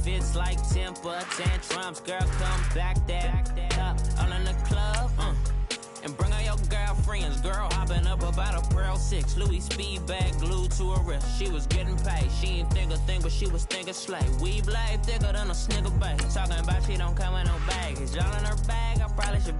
fits like temper tantrums. Girl, come back that up. All in the club, and bring all your girlfriends. Girl hopping up about a Pearl 6. Louis speed bag glued to her wrist. She was getting paid. She ain't think a thing, but she was thinking slay. We blade thicker than a snigger bag. Talking about she don't come with no baggage. All in her bag, I probably should.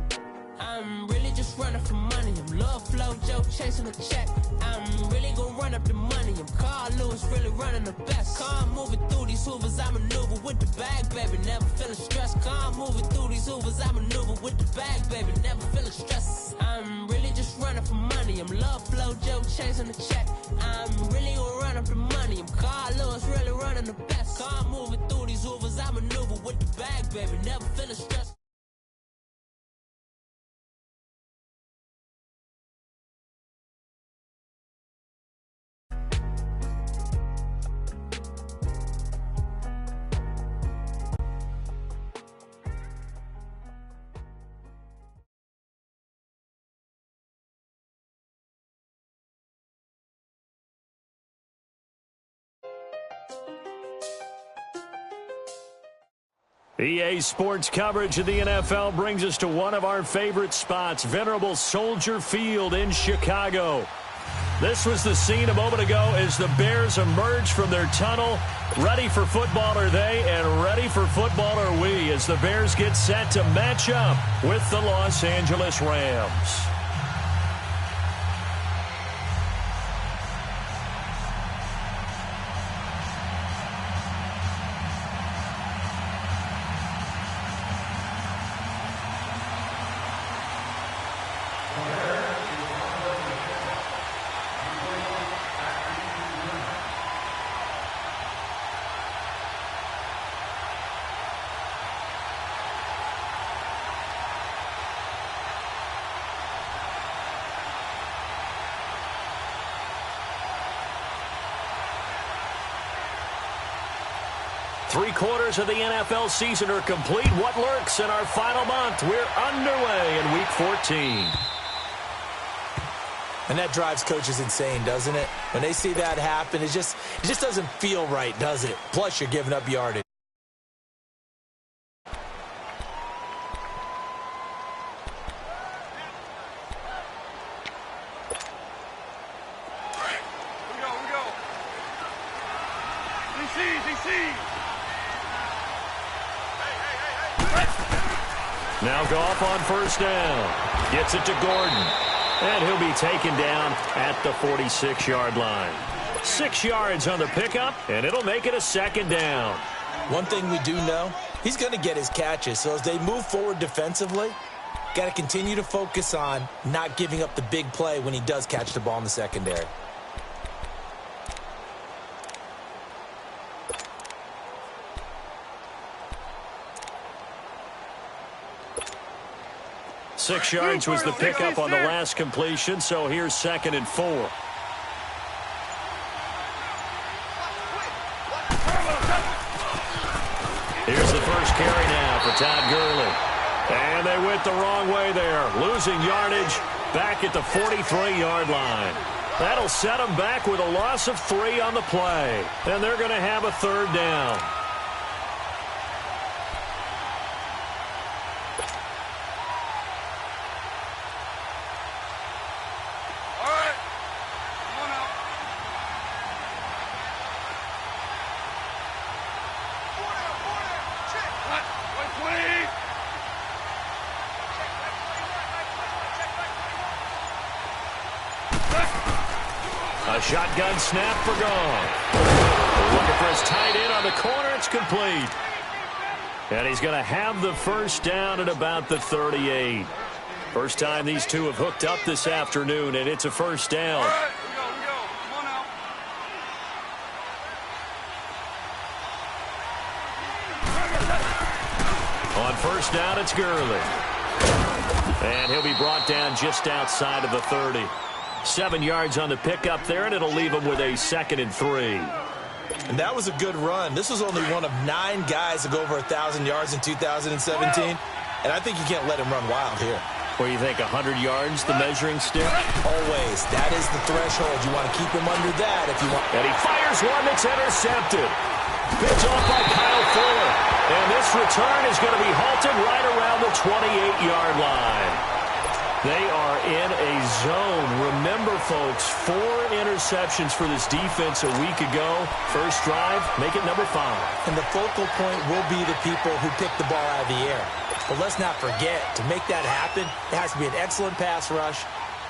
I'm really just running for money. I'm love flow, Joe chasing a check. I'm really gonna run up the money. I'm Carl Lewis, really running the best. Calm moving through these hoovers, I maneuver with the bag, baby. Never feeling stressed. Calm moving through these hoovers, I maneuver with the bag, baby. Never feeling stressed. I'm really just running for money. I'm love flow, Joe chasing the check. I'm really gonna run up the money. I'm Carl Lewis, really running the best. Calm moving through these hoovers, I maneuver with the bag, baby. Never feeling stressed. EA Sports coverage of the NFL brings us to one of our favorite spots, venerable Soldier Field in Chicago. This was the scene a moment ago as the Bears emerged from their tunnel. Ready for football are they, and ready for football are we, as the Bears get set to match up with the Los Angeles Rams. Three-quarters of the NFL season are complete. What lurks in our final month? We're underway in Week 14. And that drives coaches insane, doesn't it? When they see that happen, it just doesn't feel right, does it? Plus, you're giving up yardage. Now Goff on first down. Gets it to Gordon. And he'll be taken down at the 46-yard line. 6 yards on the pickup, and it'll make it a second down. One thing we do know, he's going to get his catches. So as they move forward defensively, got to continue to focus on not giving up the big play when he does catch the ball in the secondary. Six yards was the pickup on the last completion, so here's 2nd and 4. Here's the first carry now for Todd Gurley. And they went the wrong way there, losing yardage back at the 43-yard line. That'll set them back with a loss of 3 on the play. And they're going to have a third down. A shotgun snap for Goff. Looking for his tight end on the corner. It's complete. And he's going to have the first down at about the 38. First time these two have hooked up this afternoon, and it's a first down. All right, we go. Come on now. On first down, it's Gurley. And he'll be brought down just outside of the 30. 7 yards on the pickup there, and it'll leave him with a 2nd and 3. And that was a good run. This was only one of 9 guys to go over 1,000 yards in 2017. And I think you can't let him run wild here. Or you think 100 yards, the measuring stick? Always. That is the threshold. You want to keep him under that if you want. And he fires one that's intercepted. Picked off by Kyle Fuller. And this return is going to be halted right around the 28-yard line. They are in a zone. Remember, folks, 4 interceptions for this defense a week ago. First drive, make it number 5. And the focal point will be the people who pick the ball out of the air. But let's not forget, to make that happen, it has to be an excellent pass rush,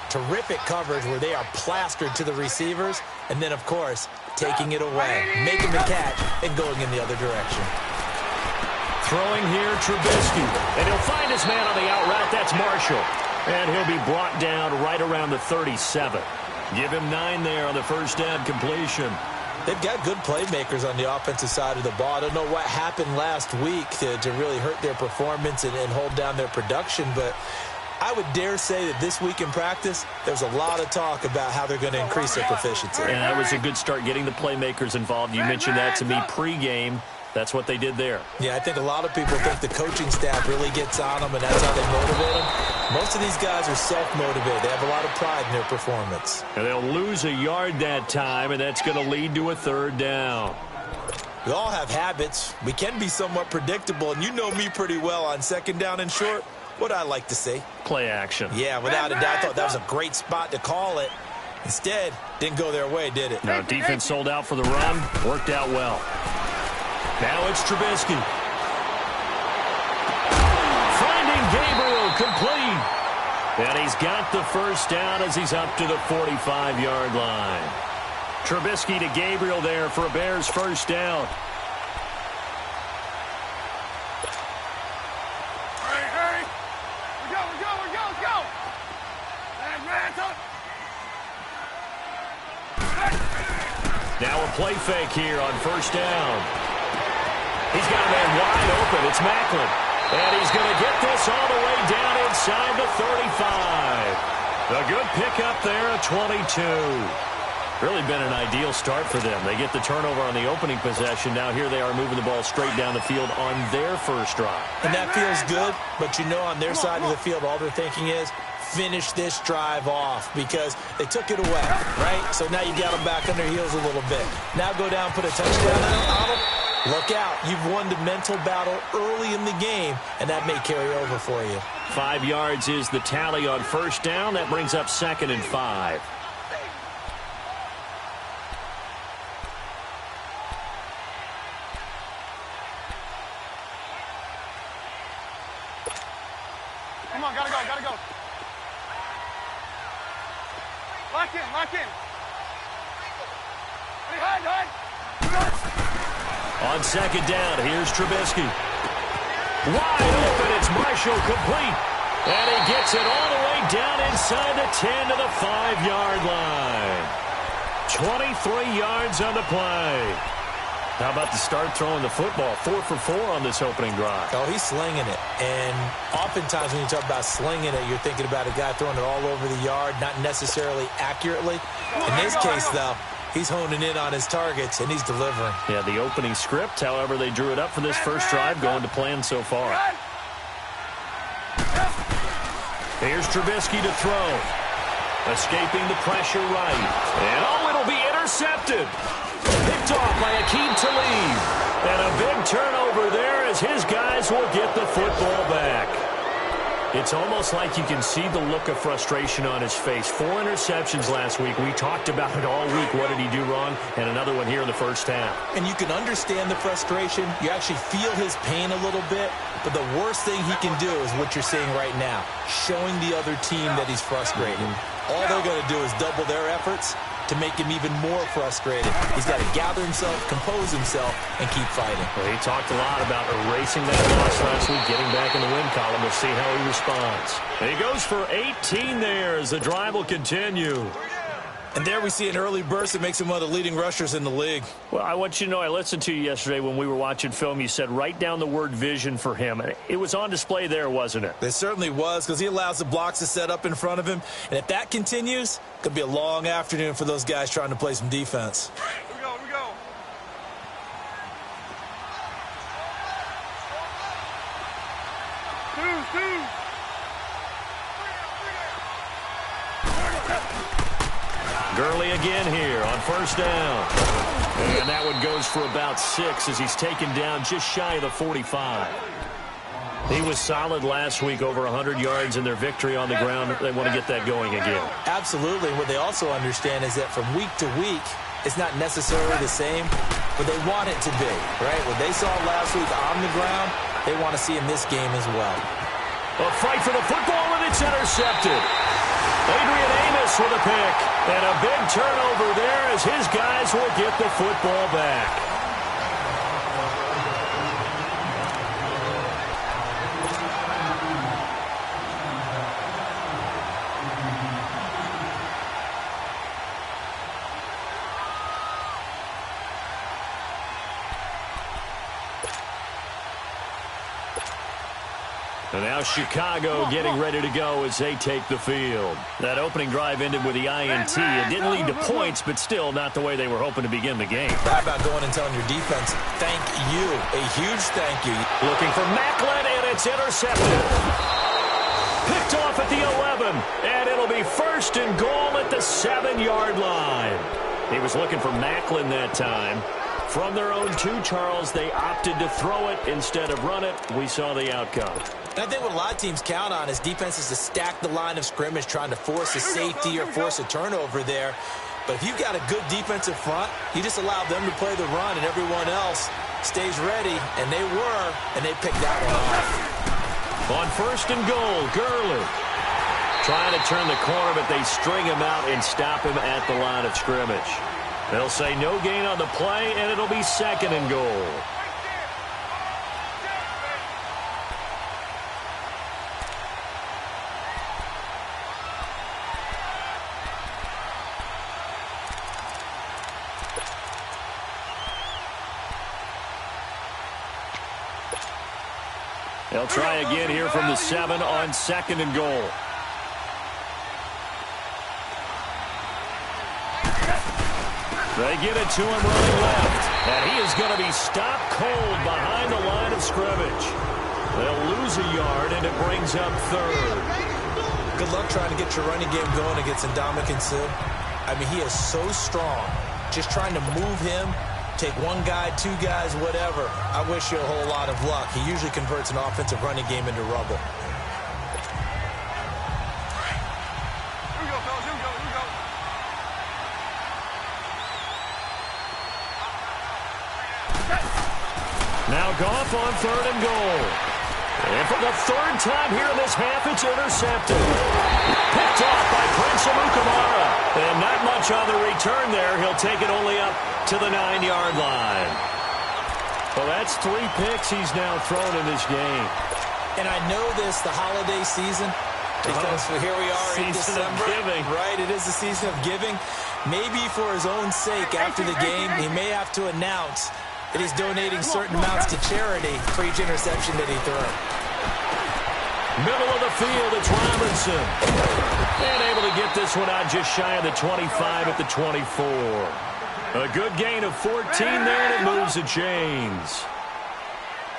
terrific coverage where they are plastered to the receivers, and then, of course, taking it away, making the catch, and going in the other direction. Throwing here, Trubisky. And he'll find his man on the out route. That's Marshall. And he'll be brought down right around the 37. Give him 9 there on the first down completion. They've got good playmakers on the offensive side of the ball. I don't know what happened last week to really hurt their performance and hold down their production, but I would dare say that this week in practice, there's a lot of talk about how they're going to increase their proficiency. And that was a good start, getting the playmakers involved. You mentioned that to me pregame. That's what they did there. Yeah, I think a lot of people think the coaching staff really gets on them, and that's how they motivate them. Most of these guys are self-motivated. They have a lot of pride in their performance. And they'll lose a yard that time, and that's going to lead to a 3rd down. We all have habits. We can be somewhat predictable, and you know me pretty well on 2nd down and short. What I like to see. Play action. Yeah, without a doubt. I thought that was a great spot to call it. Instead, didn't go their way, did it? No, defense sold out for the run. Worked out well. Now it's Trubisky. Finding Gabriel complete. And he's got the first down as he's up to the 45-yard line. Trubisky to Gabriel there for a Bears first down. Hurry. We go. Let's go. Now a play fake here on first down. He's got a man wide open. It's Macklin. And he's going to get this all the way down inside the 35. A good pickup there at 22. Really been an ideal start for them. They get the turnover on the opening possession. Now here they are moving the ball straight down the field on their first drive. And that feels good, but you know on their side of the field all they're thinking is finish this drive off because they took it away, right? So now you got them back on their heels a little bit. Now go down, put a touchdown on them. Look out. You've won the mental battle early in the game, and that may carry over for you. 5 yards is the tally on first down. That brings up 2nd and 5. Come on, gotta go. Lock in. Hide. On 2nd down, here's Trubisky. Wide open, it's Marshall complete. And he gets it all the way down inside the 10 to the 5-yard line. 23 yards on the play. How about the start throwing the football? 4 for 4 on this opening drive. Oh, he's slinging it. And oftentimes when you talk about slinging it, you're thinking about a guy throwing it all over the yard, not necessarily accurately. In this case, though, he's honing in on his targets, and he's delivering. Yeah, the opening script, however, they drew it up for this first drive, going to plan so far. Here's Trubisky to throw. Escaping the pressure right. And, oh, it'll be intercepted. Picked off by Akeem Talib. And a big turnover there as his guys will get the football back. It's almost like you can see the look of frustration on his face. 4 interceptions last week. We talked about it all week. What did he do wrong? And another one here in the first half. And you can understand the frustration. You actually feel his pain a little bit. But the worst thing he can do is what you're seeing right now, showing the other team that he's frustrated. All they're going to do is double their efforts to make him even more frustrated. He's got to gather himself, compose himself, and keep fighting. Well, he talked a lot about erasing that loss last week, getting back in the win column. We'll see how he responds. And he goes for 18 there as the drive will continue. And there we see an early burst that makes him one of the leading rushers in the league. Well, I want you to know, I listened to you yesterday when we were watching film. You said write down the word vision for him. It was on display there, wasn't it? It certainly was, because he allows the blocks to set up in front of him. And if that continues, it could be a long afternoon for those guys trying to play some defense. We go. Two. Gurley again here on first down. And that one goes for about 6 as he's taken down just shy of the 45. He was solid last week, over 100 yards in their victory on the ground. They want to get that going again. Absolutely. What they also understand is that from week to week, it's not necessarily the same, but they want it to be, right? What they saw last week on the ground, they want to see in this game as well. A fight for the football, and it's intercepted. Adrian Amos with a pick, and a big turnover there as his guys will get the football back. And now Chicago getting ready to go as they take the field. That opening drive ended with the INT. It didn't lead to points, but still not the way they were hoping to begin the game. How about going and telling your defense, thank you, a huge thank you. Looking for Macklin, and it's intercepted. Picked off at the 11, and it'll be first and goal at the 7-yard line. He was looking for Macklin that time. From their own 2, Charles, they opted to throw it instead of run it. We saw the outcome. And I think what a lot of teams count on is defenses to stack the line of scrimmage, trying to force a safety or force a turnover there. But if you've got a good defensive front, you just allow them to play the run, and everyone else stays ready, and they were, and they picked that one off. On first and goal, Gurley trying to turn the corner, but they string him out and stop him at the line of scrimmage. They'll say no gain on the play, and it'll be second and goal. They'll try again here from the 7 on second and goal. They get it to him running left. And he is going to be stopped cold behind the line of scrimmage. They'll lose a yard, and it brings up third. Good luck trying to get your running game going against Ndamukong Suh. I mean, he is so strong. Just trying to move him, take one guy, 2 guys, whatever. I wish you a whole lot of luck. He usually converts an offensive running game into rubble. Now Goff on third and goal. And for the 3rd time here in this half, it's intercepted. Picked off by Prince Amukamara. And not much on the return there. He'll take it only up to the 9-yard line. Well, that's 3 picks he's now thrown in this game. And I know this, the holiday season, because here we are in December. Giving. Right, it is the season of giving. Maybe for his own sake, after the game, he may have to announce that he's donating certain amounts to charity for each interception that he threw. Middle of the field, it's Robinson. And able to get this one out just shy of the 25 at the 24. A good gain of 14 there, and it moves the chains.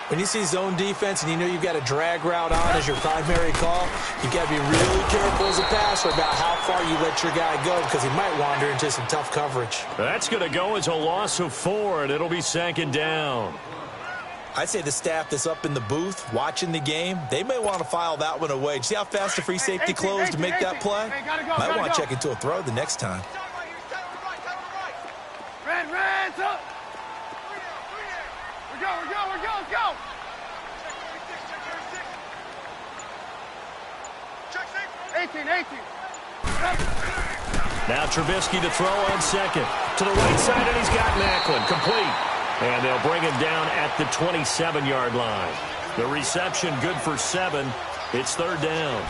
When you see zone defense and you know you've got a drag route on as your primary call, you've got to be really careful as a passer about how far you let your guy go because he might wander into some tough coverage. That's going to go as a loss of 4, and it'll be second down. I'd say the staff that's up in the booth watching the game, they may want to file that one away. See how fast the free safety closed to make that play? Might want to check into a throw the next time. Red, up. We go, let's go. Check 18. Now Trubisky to throw on second. To the right side, and he's got Macklin. Complete. And they'll bring him down at the 27-yard line. The reception good for 7. It's 3rd down.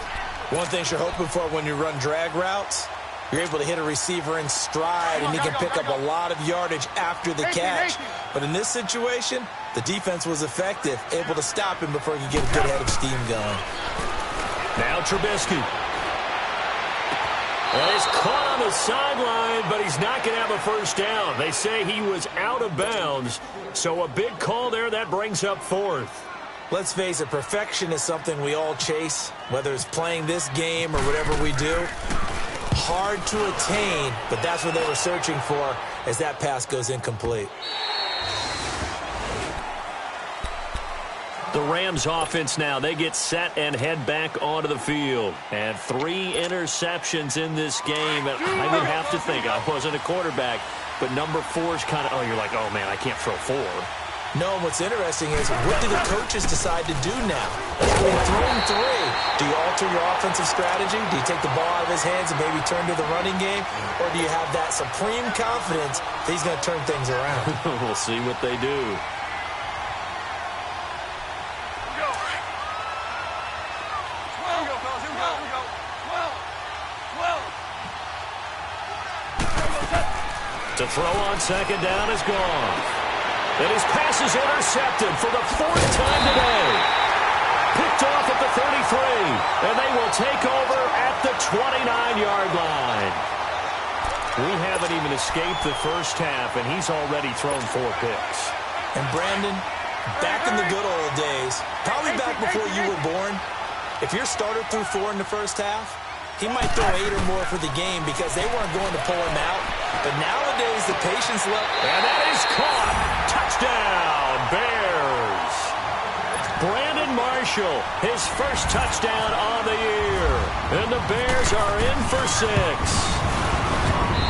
One thing you're hoping for when you run drag routes, you're able to hit a receiver in stride, and he can pick up a lot of yardage after the catch. But in this situation, the defense was effective, able to stop him before he could get a good head of steam going. Now Trubisky. And he's caught on the sideline, but he's not going to have a first down. They say he was out of bounds, so a big call there. That brings up 4th. Let's face it, perfection is something we all chase, whether it's playing this game or whatever we do. Hard to attain, but that's what they were searching for as that pass goes incomplete. The Rams offense now, they get set and head back onto the field. And 3 interceptions in this game. And I would have to think, I wasn't a quarterback, but number 4 is kind of, you're like, oh, man, I can't throw 4. No, and what's interesting is, what do the coaches decide to do now? Having thrown 3, do you alter your offensive strategy? Do you take the ball out of his hands and maybe turn to the running game? Or do you have that supreme confidence that he's going to turn things around? We'll see what they do. To throw on second down is gone. And his pass is intercepted for the 4th time today. Picked off at the 33, and they will take over at the 29-yard line. We haven't even escaped the first half, and he's already thrown 4 picks. And Brandon, back in the good old days, probably back before you were born, if your starter threw 4 in the first half, he might throw 8 or more for the game because they weren't going to pull him out. But nowadays, the patience level... And that is caught. Touchdown, Bears. Brandon Marshall, his first touchdown on the year. And the Bears are in for 6.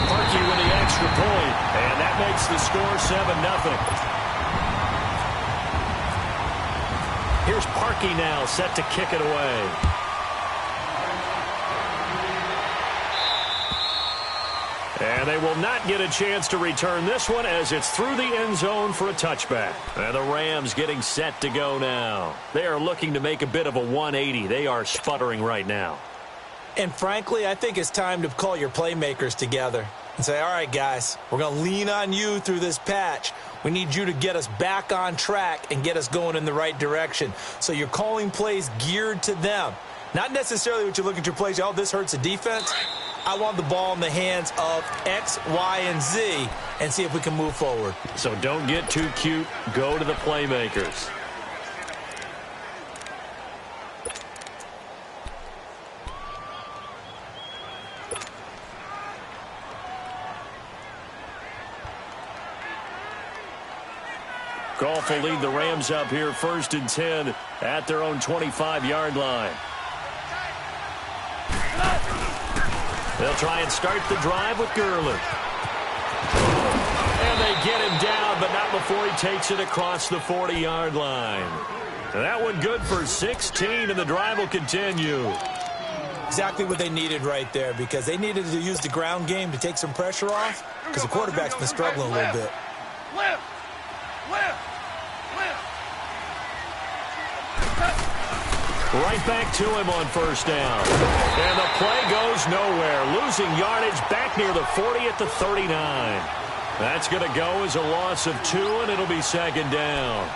Parkey with the extra point. And that makes the score 7-0. Here's Parkey now, set to kick it away. And they will not get a chance to return this one as it's through the end zone for a touchback. And the Rams getting set to go now. They are looking to make a bit of a 180. They are sputtering right now. And frankly, I think it's time to call your playmakers together and say, all right, guys, we're going to lean on you through this patch. We need you to get us back on track and get us going in the right direction. So you're calling plays geared to them. Not necessarily what you look at your plays, oh, this hurts the defense. I want the ball in the hands of X, Y, and Z and see if we can move forward. So don't get too cute. Go to the playmakers. Goff will lead the Rams up here 1st and 10 at their own 25-yard line. They'll try and start the drive with Gurley. And they get him down, but not before he takes it across the 40-yard line. That one good for 16, and the drive will continue. Exactly what they needed right there, because they needed to use the ground game to take some pressure off, because the quarterback's been struggling a little bit. Right back to him on 1st down. And the play goes nowhere. Losing yardage back near the 40 at the 39. That's going to go as a loss of 2, and it'll be 2nd down.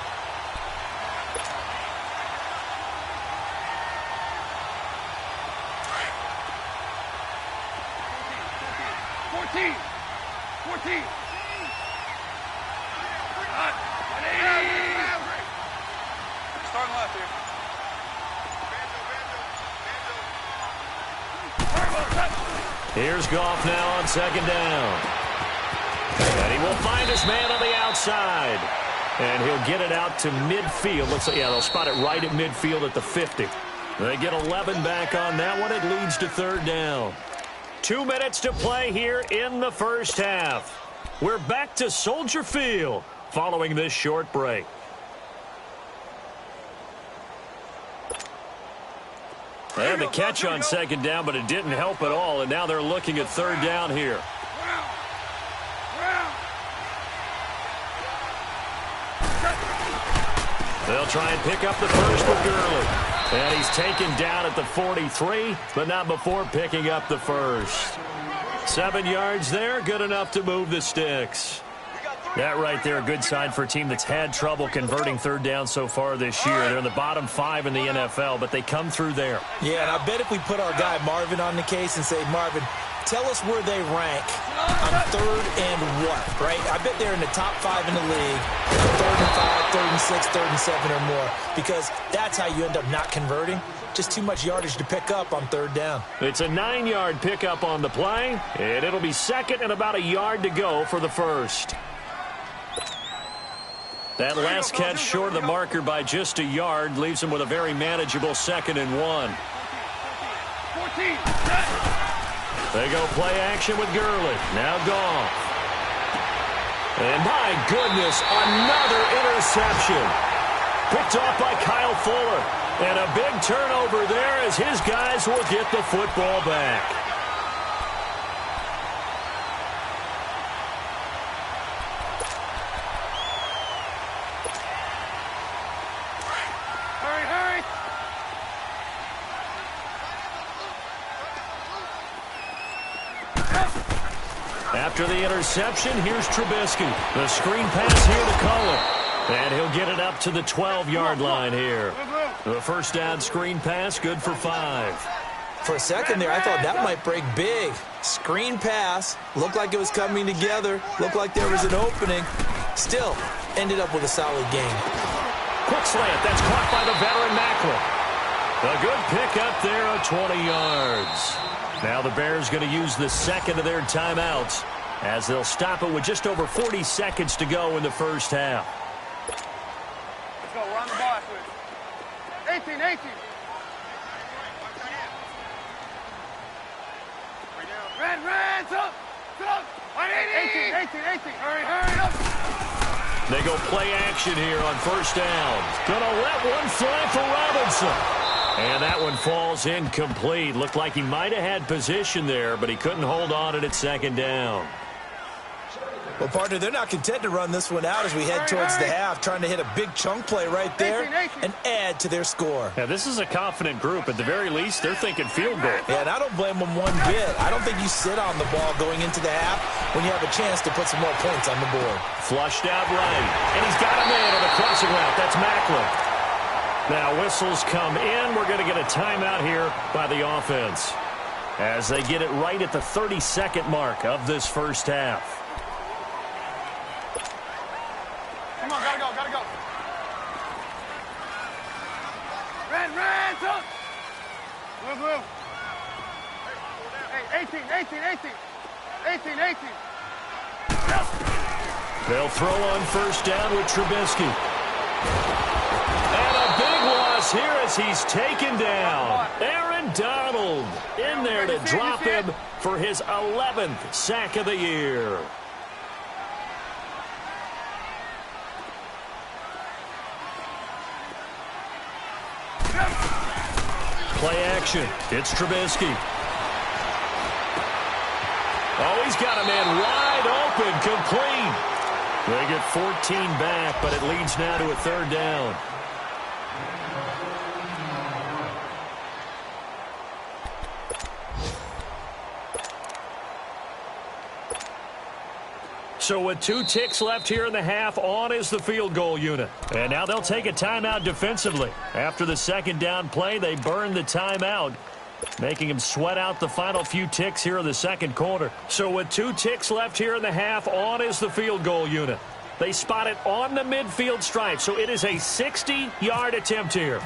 Starting left here. Here's Goff now on 2nd down. And he will find his man on the outside. And he'll get it out to midfield. Looks like, yeah, they'll spot it right at midfield at the 50. They get 11 back on that one. It leads to 3rd down. 2 minutes to play here in the first half. We're back to Soldier Field following this short break. They had the catch on 2nd down, but it didn't help at all, and now they're looking at 3rd down here. They'll try and pick up the first with Gurley. And he's taken down at the 43, but not before picking up the first. 7 yards there, good enough to move the sticks. That right there, a good sign for a team that's had trouble converting 3rd down so far this year. They're in the bottom 5 in the NFL, but they come through there. Yeah, and I bet if we put our guy Marvin on the case and say, Marvin, tell us where they rank on 3rd and what, right? I bet they're in the top 5 in the league, 3rd and 5, 3rd and 6, 3rd and 7 or more, because that's how you end up not converting. Just too much yardage to pick up on 3rd down. It's a 9-yard pickup on the play, and it'll be 2nd and about a yard to go for the first. That last catch short of the marker by just a yard leaves him with a very manageable 2nd and 1. 14. They go play action with Gurley. Now Goff. And my goodness, another interception. Picked off by Kyle Fuller. And a big turnover there as his guys will get the football back. Hurry, hurry. After the interception, here's Trubisky. The screen pass here to Cullen. And he'll get it up to the 12-yard line here. The first down screen pass, good for 5. For a second there, I thought that might break big. Screen pass, looked like it was coming together, looked like there was an opening. Still, ended up with a solid gain. Quick slant, that's caught by the veteran Macklin. A good pickup there of 20 yards. Now the Bears going to use the second of their timeouts as they'll stop it with just over 40 seconds to go in the first half. Let's go. We're on the ball. 18, 18. Red, up. 18, 18. Hurry, up. They go play action here on first down. Gonna let one fly for Robinson. And that one falls incomplete. Looked like he might have had position there, but he couldn't hold on it at second down. Well, partner, they're not content to run this one out as we head towards the half, trying to hit a big chunk play right there and add to their score. Yeah, this is a confident group. At the very least, they're thinking field goal. Yeah, and I don't blame them one bit. I don't think you sit on the ball going into the half when you have a chance to put some more points on the board. Flushed out right, and he's got a man on the crossing route. That's Macklin. Now whistles come in. We're going to get a timeout here by the offense as they get it right at the 32nd mark of this first half. Come on, gotta go. Red, up. Move. Hey, 18. They'll throw on first down with Trubisky. And a big loss here as he's taken down. Aaron Donald in there to drop him for his 11th sack of the year. Play action. It's Trubisky. Oh, he's got a man wide open, complete. They get 14 back, but it leads now to a third down. So with 2 ticks left here in the half, on is the field goal unit. And now they'll take a timeout defensively. After the second down play, they burn the timeout, making him sweat out the final few ticks here in the second quarter. So with 2 ticks left here in the half, on is the field goal unit. They spot it on the midfield stripe, so it is a 60-yard attempt here.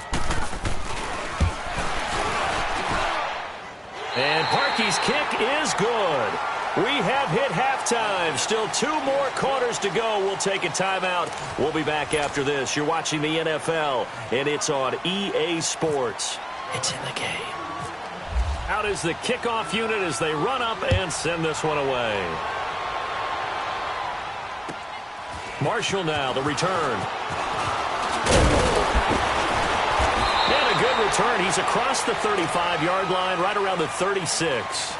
And Parkey's kick is good. We have hit halftime. Still 2 more quarters to go. We'll take a timeout. We'll be back after this. You're watching the NFL, and it's on EA Sports. It's in the game. Out is the kickoff unit as they run up and send this one away. Marshall now, the return. And a good return. He's across the 35-yard line, right around the 36.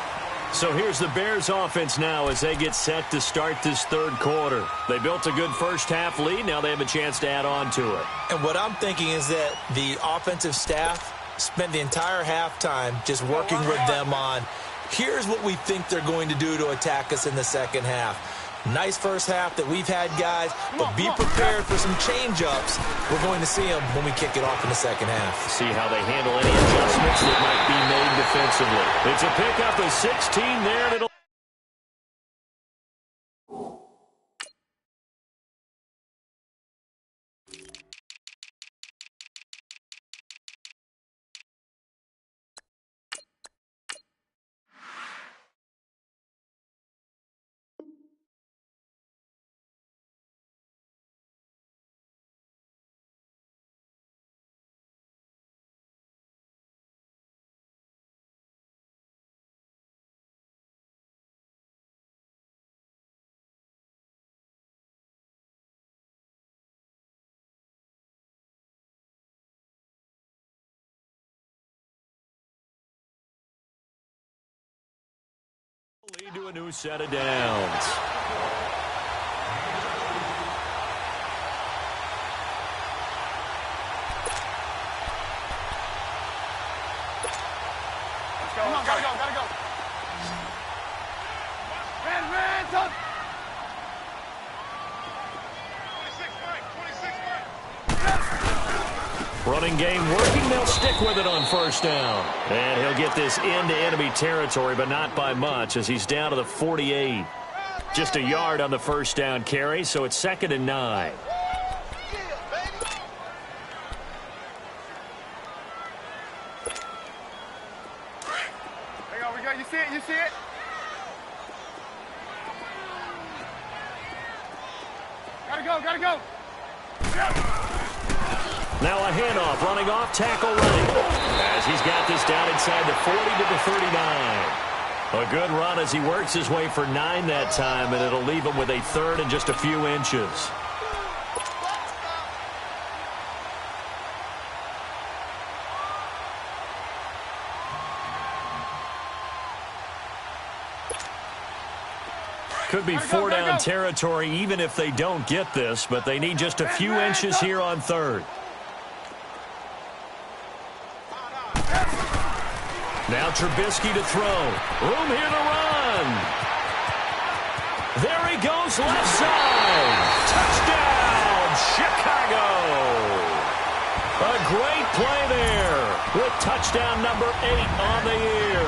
So here's the Bears offense now as they get set to start this third quarter. They built a good first half lead. Now they have a chance to add on to it. And what I'm thinking is that the offensive staff spent the entire halftime just working with them on, here's what we think they're going to do to attack us in the second half. Nice first half that we've had, guys, but be prepared for some change-ups. We're going to see them when we kick it off in the second half. See how they handle any adjustments that might be made defensively. It's a pickup of 16 there, and it'll To a new set of downs. Come on, gotta go. Red, up. 26, Running game working. They'll stick with it on first down. And he'll get this into enemy territory, but not by much as he's down to the 48. Just a yard on the first down carry, so it's 2nd and 9. You see it? Gotta go. Now a handoff, running off, tackle running. As he's got this down inside the 40 to the 39. A good run as he works his way for 9 that time, and it'll leave him with a 3rd and just a few inches. Could be 4-down territory even if they don't get this, but they need just a few inches here on 3rd. Now Trubisky to throw. Room here to run. There he goes, left side. Touchdown, Chicago. A great play there with touchdown number 8 on the year.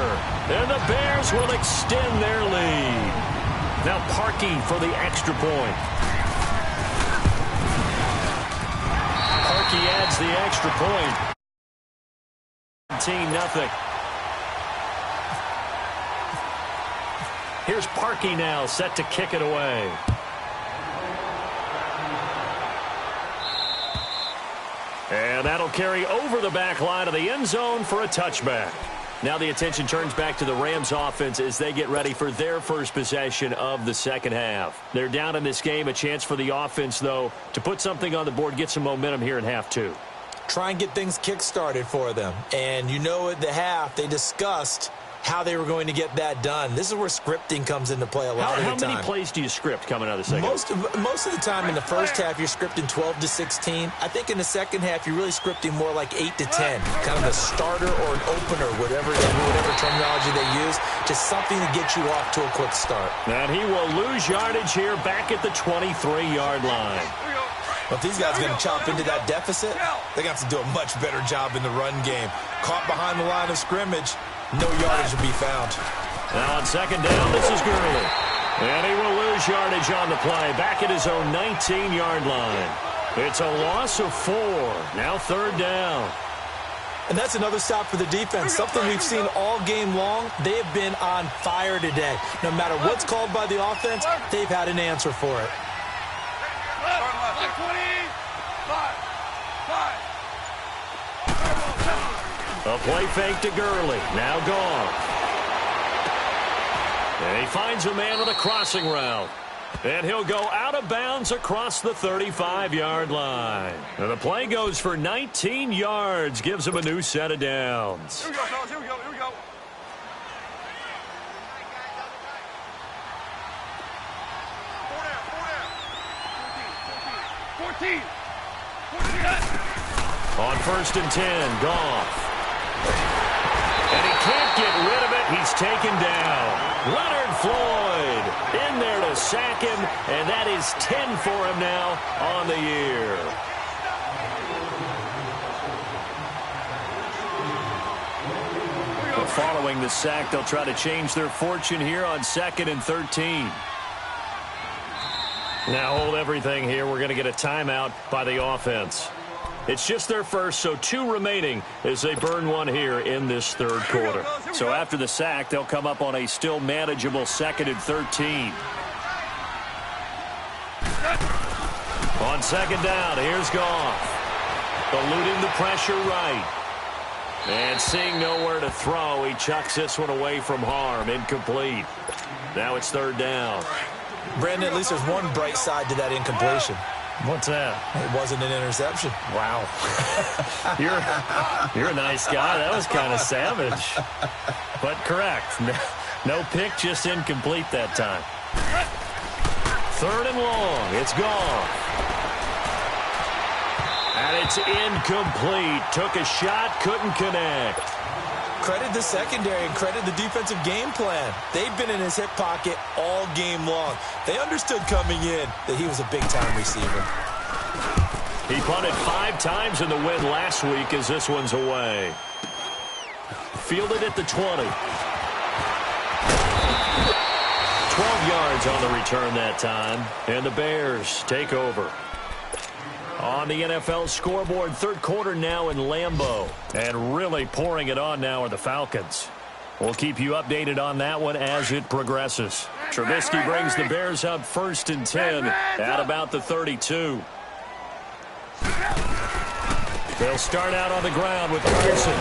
And the Bears will extend their lead. Now Parkey for the extra point. Parkey adds the extra point. 17-0. Here's Parkey now, set to kick it away. And that'll carry over the back line of the end zone for a touchback. Now the attention turns back to the Rams offense as they get ready for their first possession of the second half. They're down in this game. A chance for the offense, though, to put something on the board, get some momentum here in half 2. Try and get things kick-started for them. And you know at the half, they discussed how they were going to get that done. This is where scripting comes into play a lot of the time. How many plays do you script coming out of the second half? Most of the time in the first half, you're scripting 12 to 16. I think in the second half, you're really scripting more like 8 to 10. Kind of a starter or an opener, whatever terminology they use. Just something to get you off to a quick start. And he will lose yardage here back at the 23-yard line. Well, if these guys are going to chop into that deficit, they're going to have to do a much better job in the run game. Caught behind the line of scrimmage, no yardage will be found. Now on second down, this is Gurley. And he will lose yardage on the play, back at his own 19-yard line. It's a loss of 4. Now 3rd down. And that's another stop for the defense, something we've seen all game long. They have been on fire today. No matter what's called by the offense, they've had an answer for it. A play fake to Gurley. Now gone. And he finds a man on a crossing route. And he'll go out of bounds across the 35-yard line. And the play goes for 19 yards. Gives him a new set of downs. Here we go, fellas. Here we go. 14. On 1st and 10, Goff. And he can't get rid of it. He's taken down. Leonard Floyd in there to sack him, and that is 10 for him now on the year. But following the sack, they'll try to change their fortune here on 2nd and 13. Now hold everything here. We're going to get a timeout by the offense. It's just their first, so 2 remaining as they burn one here in this 3rd quarter. So after the sack, they'll come up on a still manageable 2nd and 13. On 2nd down, here's Goff. Eluding the pressure right. And seeing nowhere to throw, he chucks this one away from harm. Incomplete. Now it's 3rd down. Brandon, at least there's one bright side to that incompletion. What's that? It wasn't an interception. Wow. You're a nice guy. That was kind of savage. But correct. No pick, just incomplete that time. 3rd and long. It's gone. And it's incomplete. Took a shot, couldn't connect. Credit the secondary and credit the defensive game plan. They've been in his hip pocket all game long. They understood coming in that he was a big-time receiver. He punted 5 times in the win last week as this one's away. Fielded at the 20. 12 yards on the return that time. And the Bears take over. On the NFL scoreboard, 3rd quarter now in Lambeau. And really pouring it on now are the Falcons. We'll keep you updated on that one as it progresses. Trubisky brings the Bears up 1st and 10 at about the 32. They'll start out on the ground with Carson.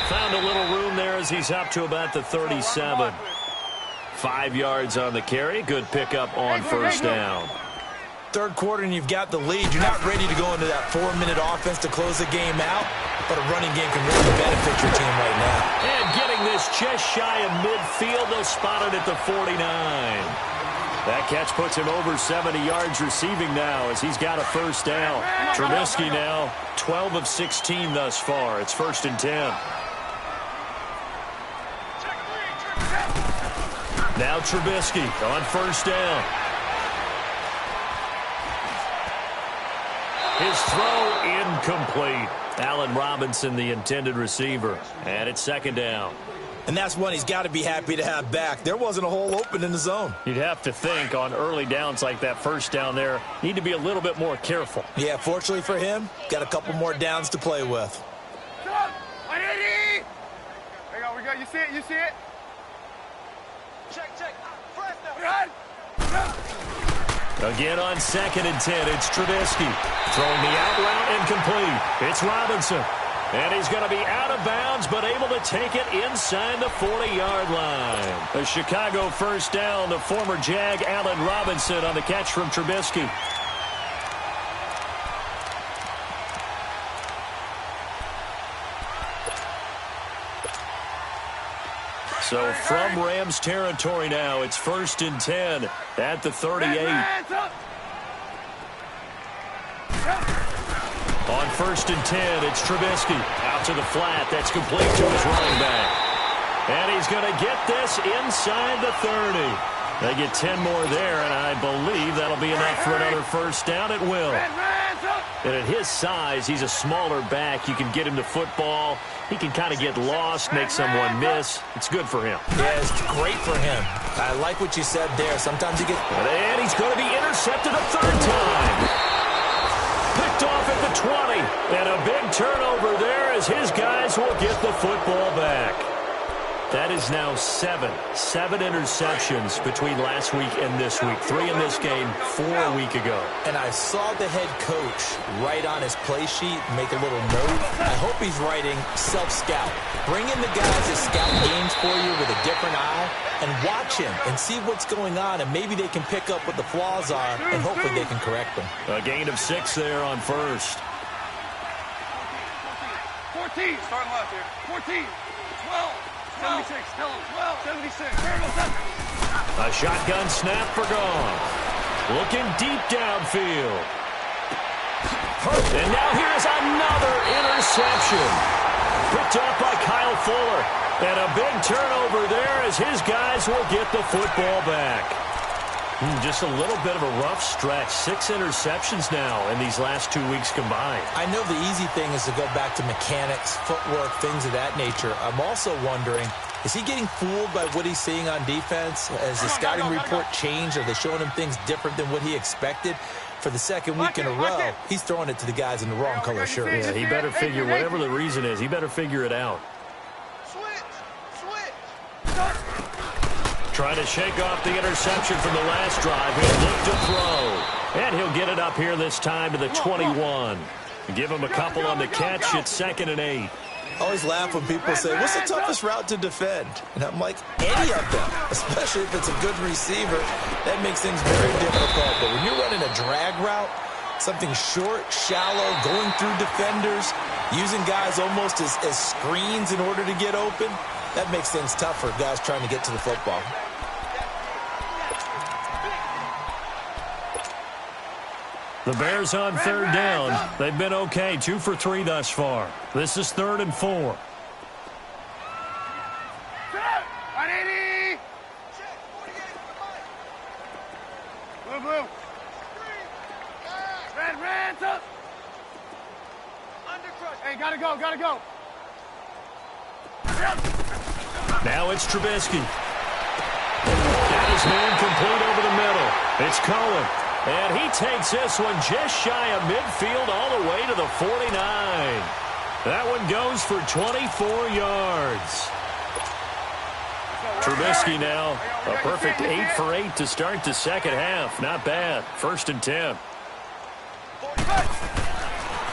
Found a little room there as he's up to about the 37. 5 yards on the carry. Good pickup on 1st down. 3rd quarter and you've got the lead. You're not ready to go into that 4-minute offense to close the game out, but a running game can really benefit your team right now. And getting this just shy of midfield, they'll spot it at the 49. That catch puts him over 70 yards receiving now as he's got a 1st down. Trubisky now 12 of 16 thus far. It's 1st and 10. Now Trubisky on 1st down. His throw incomplete. Allen Robinson, the intended receiver. And it's 2nd down. And that's one he's got to be happy to have back. There wasn't a hole open in the zone. You'd have to think on early downs like that 1st down there, need to be a little bit more careful. Yeah, fortunately for him, got a couple more downs to play with. There you go, we go. You see it? You see it? Check. Run. Again on 2nd and 10, it's Trubisky. Throwing the out route incomplete. It's Robinson. And he's going to be out of bounds, but able to take it inside the 40-yard line. A Chicago 1st down. The former Jag, Allen Robinson, on the catch from Trubisky. So from Rams territory now, it's 1st and 10 at the 38. On 1st and 10, it's Trubisky. Out to the flat. That's complete to his running back. And he's going to get this inside the 30. They get 10 more there, and I believe that'll be enough for another 1st down. It will. And at his size, he's a smaller back. You can get him to football. He can kind of get lost, make someone miss. It's good for him. Yeah, it's great for him. I like what you said there. Sometimes you get... And he's going to be intercepted a 3rd time. Picked off at the 20. And a big turnover there as his guys will get the football back. That is now 7 interceptions between last week and this week. 3 in this game, 4 a week ago. And I saw the head coach write on his play sheet, make a little note. I hope he's writing self-scout. Bring in the guys that scout games for you with a different eye and watch him and see what's going on, and maybe they can pick up what the flaws are, and hopefully they can correct them. A gain of 6 there on 1st. 14. Starting left here. 14. 12. 76, tell him. 12, 76. A shotgun snap for Goff. Looking deep downfield. And now here's another interception. Picked up by Kyle Fuller. And a big turnover there as his guys will get the football back. Just a little bit of a rough stretch. 6 interceptions now in these last 2 weeks combined. I know the easy thing is to go back to mechanics, footwork, things of that nature. I'm also wondering, is he getting fooled by what he's seeing on defense? Has the scouting report changed? Are they showing him things different than what he expected? For the 2nd week in a row, he's throwing it to the guys in the wrong color shirt. Yeah, he better figure, whatever the reason is, he better figure it out. Trying to shake off the interception from the last drive. He'll look to throw. And he'll get it up here this time to the 21. Give him a couple on the catch. It's 2nd and 8. I always laugh when people say, what's the toughest route to defend? And I'm like, any of them, especially if it's a good receiver. That makes things very difficult. But when you're running a drag route, something short, shallow, going through defenders, using guys almost as screens in order to get open, That makes things tough for guys trying to get to the football. The Bears on third down. They've been okay, 2 for 3 thus far. This is 3rd and 4. 180. Blue, blue. Red, up. Hey, gotta go. Now it's Trubisky. That is man complete over the middle. It's Cohen. And he takes this one just shy of midfield all the way to the 49. That one goes for 24 yards. Trubisky now, a perfect 8 for 8 to start the second half. Not bad. 1st and 10.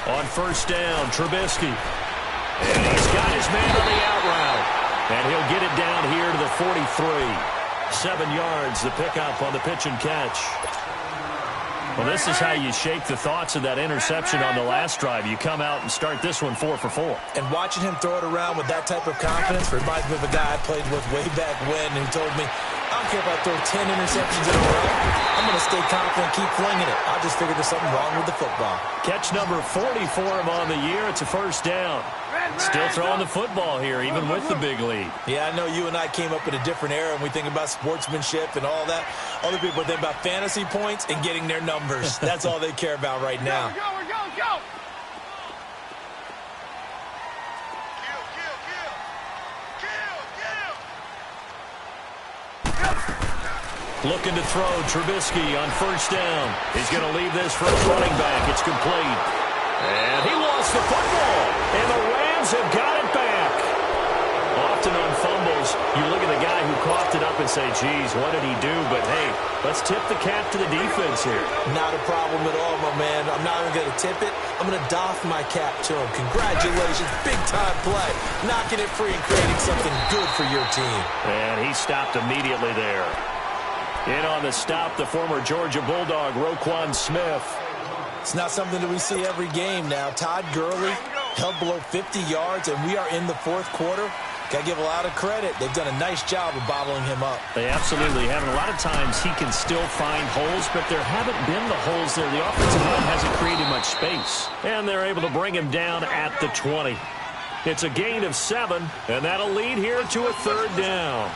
On first down, Trubisky. And he's got his man on the out route. And he'll get it down here to the 43. 7 yards, the pickup on the pitch and catch. Well, this is how you shake the thoughts of that interception on the last drive. You come out and start this one 4 for 4. And watching him throw it around with that type of confidence reminds me of a guy I played with way back when who told me, I don't care if I throw 10 interceptions in a row. I'm going to stay confident, keep flinging it. I just figured there's something wrong with the football. Catch number 40 for him on the year. It's a first down. Still throwing the football here, even with the big lead. Yeah, I know you and I came up in a different era, and we think about sportsmanship and all that. Other people think about fantasy points and getting their numbers. That's all they care about right now. Go. Looking to throw, Trubisky on first down. He's going to leave this for his running back. It's complete. And he lost the football. And the Rams have got it back. Often on fumbles, you look at the guy who coughed it up and say, geez, what did he do? But, hey, let's tip the cap to the defense here. Not a problem at all, my man. I'm not even going to tip it. I'm going to doff my cap to him. Congratulations. Big-time play. Knocking it free and creating something good for your team. And he stopped immediately there. In on the stop, the former Georgia Bulldog, Roquan Smith. It's not something that we see every game now. Todd Gurley held below 50 yards, and we are in the 4th quarter. Got to give a lot of credit. They've done a nice job of bottling him up. They absolutely have. And a lot of times he can still find holes, but there haven't been the holes there. The offensive line hasn't created much space. And they're able to bring him down at the 20. It's a gain of 7, and that'll lead here to a 3rd down.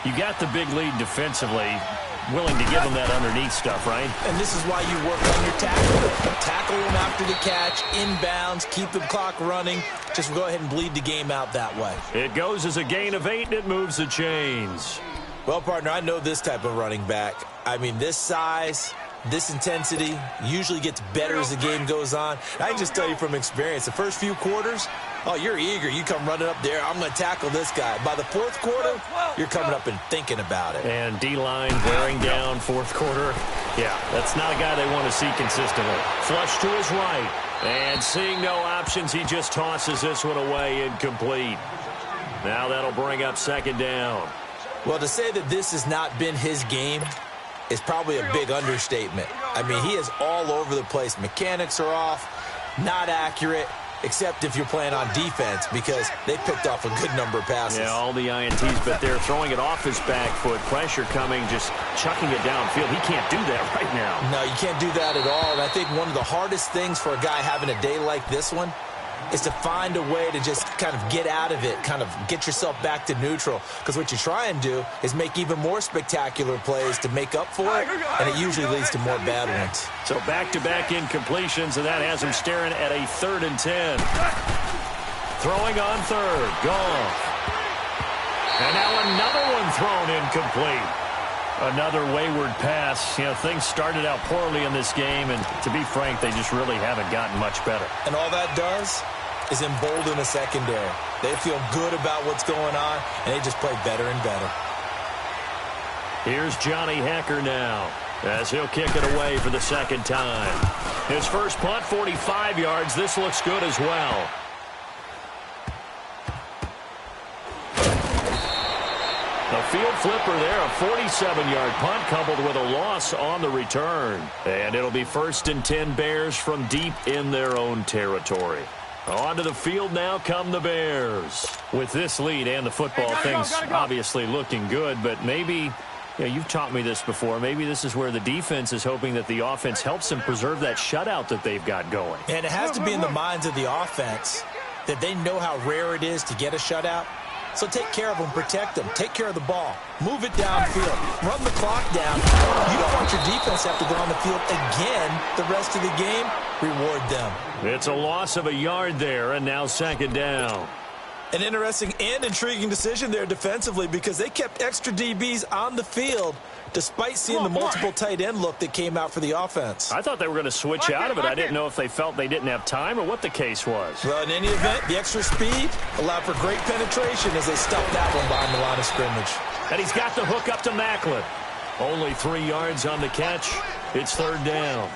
You got the big lead defensively. Willing to give them that underneath stuff, right? And this is why you work on your tackle. Tackle them after the catch, inbounds, keep the clock running. Just go ahead and bleed the game out that way. It goes as a gain of 8, and it moves the chains. Well, partner, I know this type of running back. I mean, this size, this intensity usually gets better as the game goes on. I can just tell you from experience, the first few quarters, oh, you're eager. You come running up there. I'm going to tackle this guy. By the 4th quarter, you're coming up and thinking about it. And D-line wearing down 4th quarter. Yeah, that's not a guy they want to see consistently. Flush to his right. And seeing no options, he just tosses this one away, incomplete. Now that'll bring up 2nd down. Well, to say that this has not been his game is probably a big understatement. I mean, he is all over the place. Mechanics are off, not accurate, except if you're playing on defense, because they picked off a good number of passes. Yeah, all the INTs, but they're throwing it off his back foot. Pressure coming, just chucking it downfield. He can't do that right now. No, you can't do that at all. And I think one of the hardest things for a guy having a day like this one is to find a way to just kind of get out of it, kind of get yourself back to neutral. Because what you try and do is make even more spectacular plays to make up for it, and it usually leads to more bad ones. So back-to-back incompletions, and that has him staring at a 3rd and 10. Throwing on 3rd, Goff. And now another one thrown incomplete. Another wayward pass. You know, things started out poorly in this game, and to be frank, they just really haven't gotten much better. And all that does is embolden the secondary. They feel good about what's going on, and they just play better and better. Here's Johnny Hecker now, as he'll kick it away for the 2nd time. His first punt, 45 yards. This looks good as well. A field flipper there, a 47-yard punt coupled with a loss on the return. And it'll be 1st and 10 Bears from deep in their own territory. Onto the field now come the Bears. With this lead and the football, things obviously looking good, but maybe, you've taught me this before, maybe this is where the defense is hoping that the offense helps them preserve that shutout that they've got going. And it has to be in the minds of the offense that they know how rare it is to get a shutout. So take care of them, protect them, take care of the ball, move it downfield, run the clock down. You don't want your defense to have to go on the field again the rest of the game. Reward them. It's a loss of a yard there, and now second down. An interesting and intriguing decision there defensively because they kept extra DBs on the field despite seeing the multiple tight end look that came out for the offense. I thought they were going to switch out of it. I didn't know if they felt they didn't have time or what the case was. Well, in any event, the extra speed allowed for great penetration as they stuffed that one behind the line of scrimmage. And he's got the hook up to Macklin. Only 3 yards on the catch. It's third down.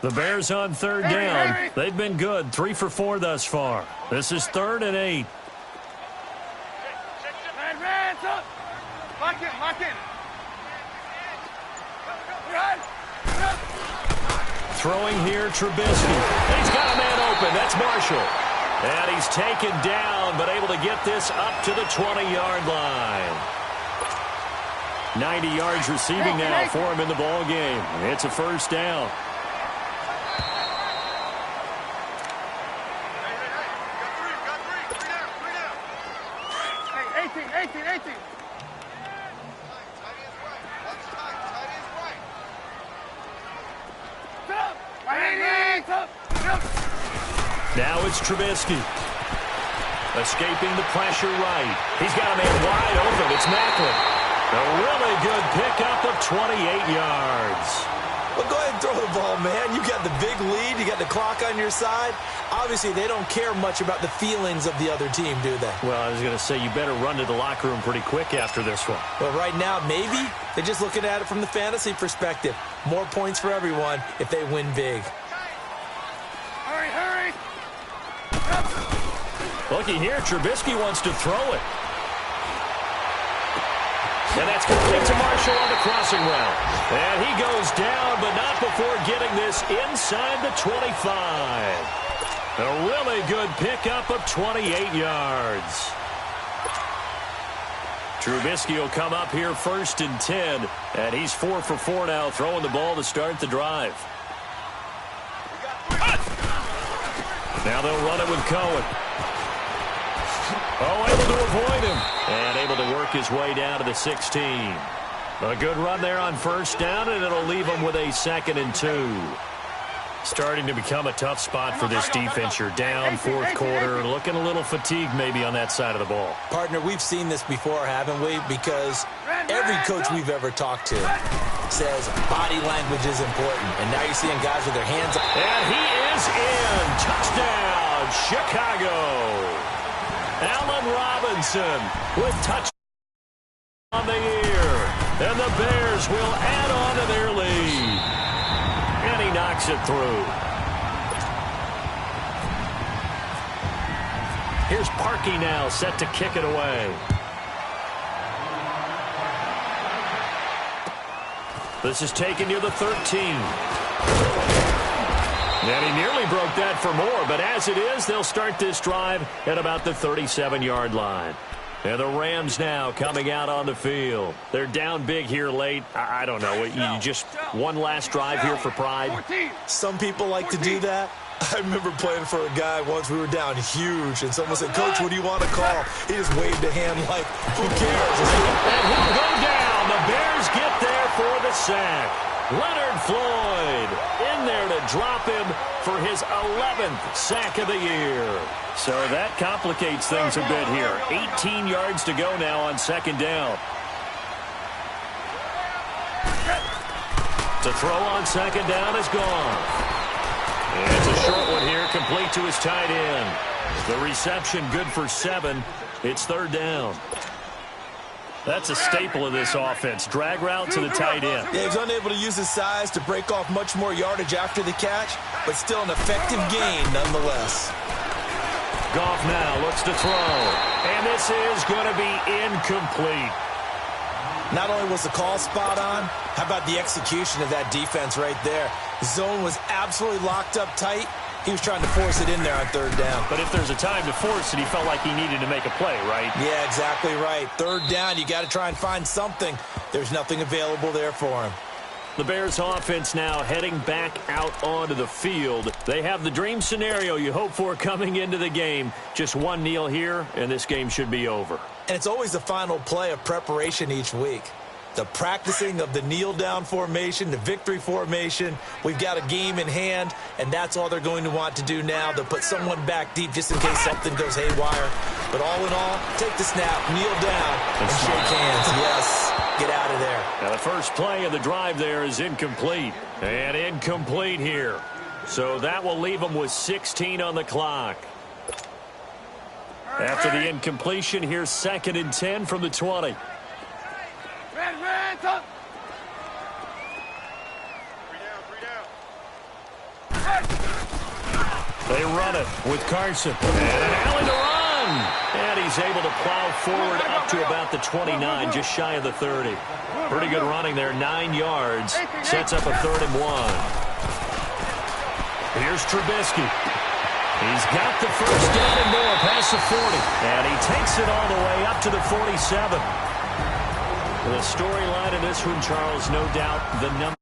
The Bears on third down. They've been good. 3 for 4 thus far. This is 3rd and 8. Hands up. Lock in. Throwing here, Trubisky. And he's got a man open. That's Marshall. And he's taken down, but able to get this up to the 20-yard line. 90 yards receiving now for him in the ball game. It's a first down. Now it's Trubisky. Escaping the pressure right. He's got a man wide open. It's Macklin. A really good pickup of 28 yards. Well, go ahead and throw the ball, man. You got the big lead. You got the clock on your side. Obviously, they don't care much about the feelings of the other team, do they? Well, I was going to say you better run to the locker room pretty quick after this one. Well, right now, maybe they're just looking at it from the fantasy perspective. More points for everyone if they win big. Hurry. Looking here, Trubisky wants to throw it. And that's complete to Marshall on the crossing route. And he goes down, but not before getting this inside the 25. A really good pickup of 28 yards. Trubisky will come up here 1st and 10. And he's 4 for 4 now, throwing the ball to start the drive. Now they'll run it with Cohen. Oh, able to avoid him. And able to work his way down to the 16. A good run there on first down, and it'll leave him with a 2nd and 2. Starting to become a tough spot for this defense. You're down 4th quarter, looking a little fatigued maybe on that side of the ball. Partner, we've seen this before, haven't we? Because every coach we've ever talked to says body language is important. And now you're seeing guys with their hands up. And he is in. Touchdown, Chicago. Allen Robinson with touchdown on the year. And the Bears will add on to their lead. And he knocks it through. Here's Parkey now, set to kick it away. This is taken near the 13. And he nearly broke that for more, but as it is, they'll start this drive at about the 37-yard line. And the Rams now coming out on the field. They're down big here late. I don't know. You just one last drive here for pride? Some people like to do that. I remember playing for a guy once. We were down huge, and someone said, "Coach, what do you want to call?" He just waved a hand like, who cares? And he'll go down. The Bears get there for the sack. Leonard Floyd in there to drop him for his 11th sack of the year. So that complicates things a bit here. 18 yards to go now on 2nd down. To throw on 2nd down is gone. And it's a short one here, complete to his tight end. The reception good for 7. It's 3rd down. That's a staple of this offense. Drag route to the tight end. Yeah, he's unable to use his size to break off much more yardage after the catch, but still an effective gain nonetheless. Goff now looks to throw. And this is going to be incomplete. Not only was the call spot on, how about the execution of that defense right there? The zone was absolutely locked up tight. He was trying to force it in there on third down. But if there's a time to force it, he felt like he needed to make a play, right? Yeah, exactly right. Third down, you got to try and find something. There's nothing available there for him. The Bears offense now heading back out onto the field. They have the dream scenario you hope for coming into the game. Just one kneel here, and this game should be over. And it's always the final play of preparation each week. The practicing of the kneel-down formation, the victory formation. We've got a game in hand, and that's all they're going to want to do now. They'll put someone back deep just in case something goes haywire. But all in all, take the snap, kneel down, and shake hands. Yes, get out of there. Now the first play of the drive there is incomplete. And incomplete here. So that will leave them with 16 on the clock. After the incompletion, here's 2nd and 10 from the 20. They run it with Carson. And an alley to run. And he's able to plow forward up to about the 29, just shy of the 30. Pretty good running there, 9 yards. Sets up a 3rd and 1. Here's Trubisky. He's got the first down and more past the 40. And he takes it all the way up to the 47. The storyline in this one, Charles, no doubt the number.